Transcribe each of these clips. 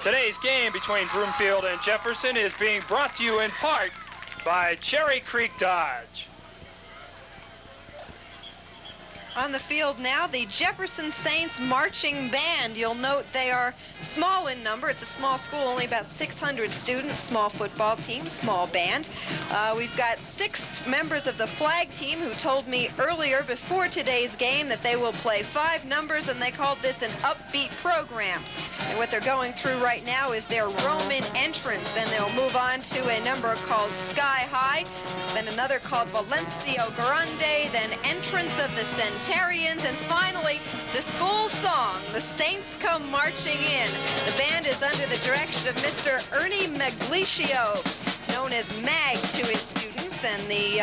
Today's game between Broomfield and Jefferson is being brought to you in part by Cherry Creek Dodge. On the field now, the Jefferson Saints Marching Band. You'll note they are small in number. It's a small school, only about 600 students, small football team, small band. We've got 6 members of the flag team who told me earlier before today's game that they will play 5 numbers, and they called this an upbeat program. And what they're going through right now is their Roman entrance. Then they'll move on to a number called Sky High, then another called Valencio Grande, then Entrance of the Centurions, and finally the school song, The Saints Come Marching In. The band is under the direction of Mr. Ernie Maglicio, known as Mag to his students, and the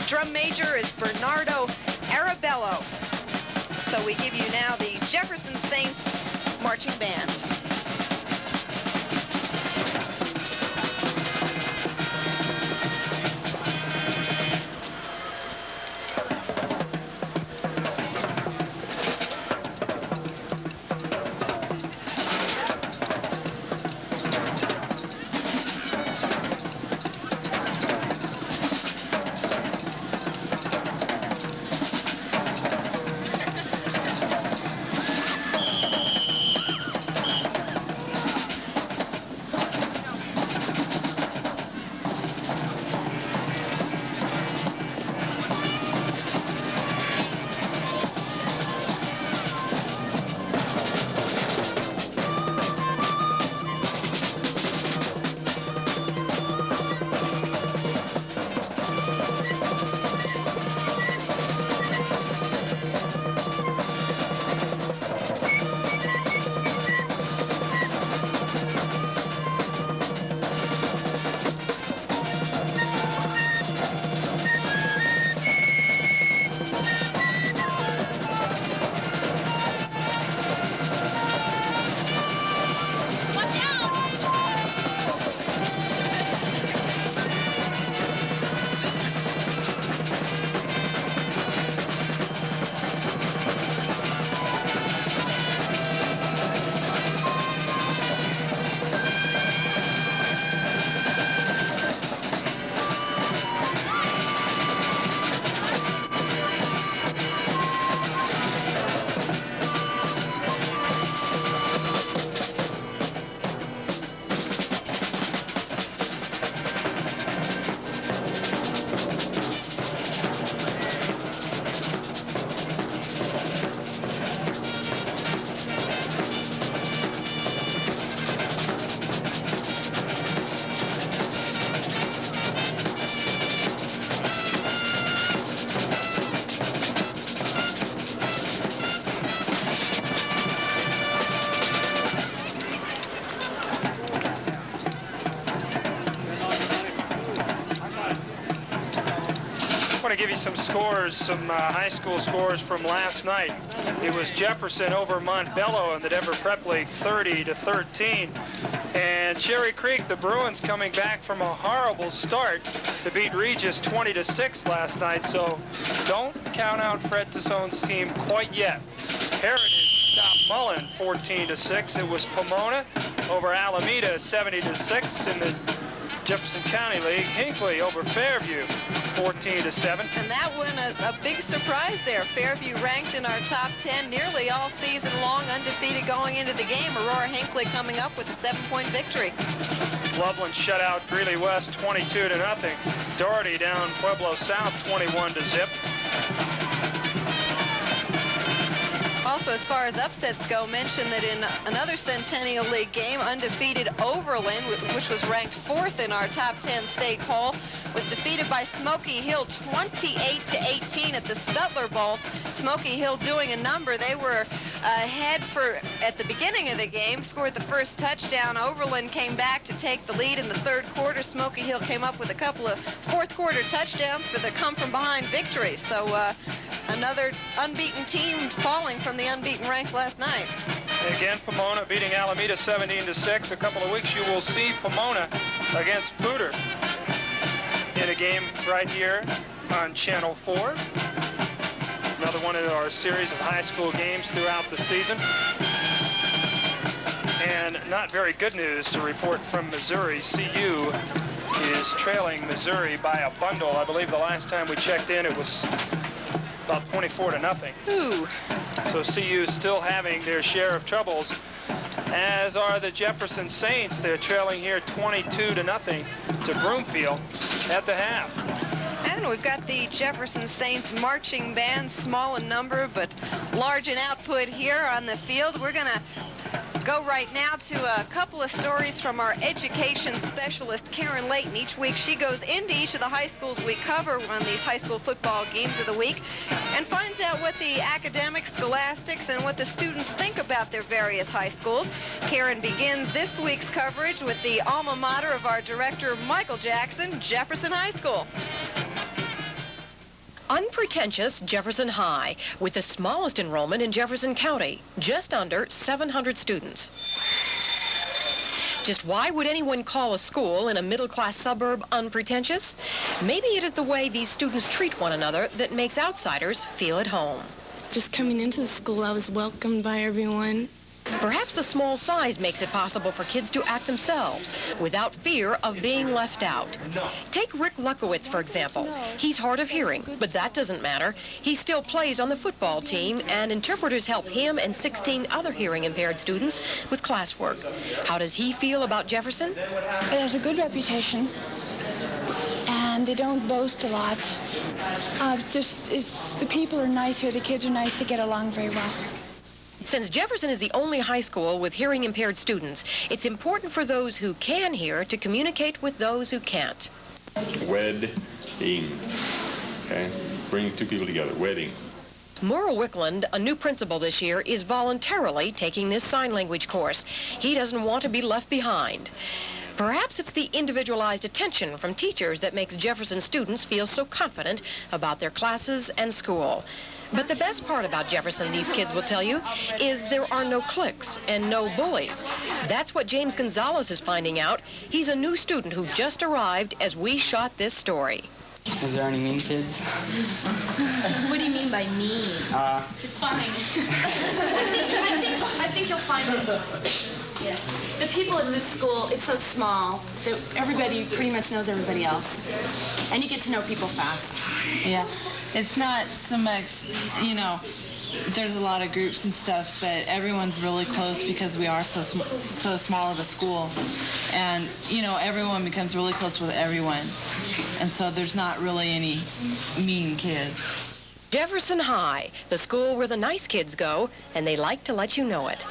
drum major is Bernardo Arabello. So we give you now the Jefferson Saints Marching Band. I want to give you some scores, some high school scores from last night. It was Jefferson over Montbello in the Denver Prep League, 30-13. And Cherry Creek, the Bruins, coming back from a horrible start to beat Regis 20-6 last night. So don't count out Fred Tassone's team quite yet. Heritage got Mullen 14-6. It was Pomona over Alameda 70-6 in the Jefferson County League. Hinckley over Fairview 14-7. And that one, a big surprise there. Fairview ranked in our top 10 nearly all season long, undefeated going into the game. Aurora Hinckley coming up with a 7-point victory. Loveland shut out Greeley West 22-0. Doherty down Pueblo South 21-0. Also, as far as upsets go, mention that in another Centennial League game, undefeated Overland, which was ranked 4th in our top 10 state poll, was defeated by Smoky Hill 28-18 at the Stutler Bowl. Smoky Hill doing a number. They were ahead at the beginning of the game, scored the first touchdown. Overland came back to take the lead in the 3rd quarter. Smoky Hill came up with a couple of 4th quarter touchdowns for the come-from-behind victory. So another unbeaten team falling from the unbeaten ranks last night. Again, Pomona beating Alameda 17-6. A couple of weeks you will see Pomona against Pooter in a game right here on Channel 4. Another one of our series of high school games throughout the season. And not very good news to report from Missouri. CU is trailing Missouri by a bundle. I believe the last time we checked in, it was about 24-0. Ooh. So CU still having their share of troubles, as are the Jefferson Saints. They're trailing here 22-0 to Broomfield at the half. And we've got the Jefferson Saints marching band, small in number but large in output here on the field. We're going to go right now to a couple of stories from our education specialist, Karen Layton. Each week she goes into each of the high schools we cover on these high school football games of the week and finds out what the academics, scholastics, and what the students think about their various high schools. Karen begins this week's coverage with the alma mater of our director, Michael Jackson, Jefferson High School. Unpretentious Jefferson High, with the smallest enrollment in Jefferson County, just under 700 students. Just why would anyone call a school in a middle-class suburb unpretentious? Maybe it is the way these students treat one another that makes outsiders feel at home. Just coming into the school, I was welcomed by everyone. Perhaps the small size makes it possible for kids to act themselves without fear of being left out. Take Rick Luckowitz, for example. He's hard of hearing, but that doesn't matter. He still plays on the football team, and interpreters help him and 16 other hearing-impaired students with classwork. How does he feel about Jefferson? It has a good reputation, and they don't boast a lot. The people are nice here. The kids are nice. They get along very well. Since Jefferson is the only high school with hearing-impaired students, it's important for those who can hear to communicate with those who can't. Wedding. Okay? Bring two people together. Wedding. Merle Wickland, a new principal this year, is voluntarily taking this sign language course. He doesn't want to be left behind. Perhaps it's the individualized attention from teachers that makes Jefferson students feel so confident about their classes and school. But the best part about Jefferson, these kids will tell you, is there are no cliques and no bullies. That's what James Gonzalez is finding out. He's a new student who just arrived as we shot this story. Is there any mean kids? What do you mean by mean? It's fine. I think you'll find it. Yes. The people in this school, it's so small that everybody pretty much knows everybody else. And you get to know people fast. Yeah. It's not so much, you know, there's a lot of groups and stuff, but everyone's really close because we are so small of a school. And, you know, everyone becomes really close with everyone. And so there's not really any mean kids. Jefferson High, the school where the nice kids go, and they like to let you know it.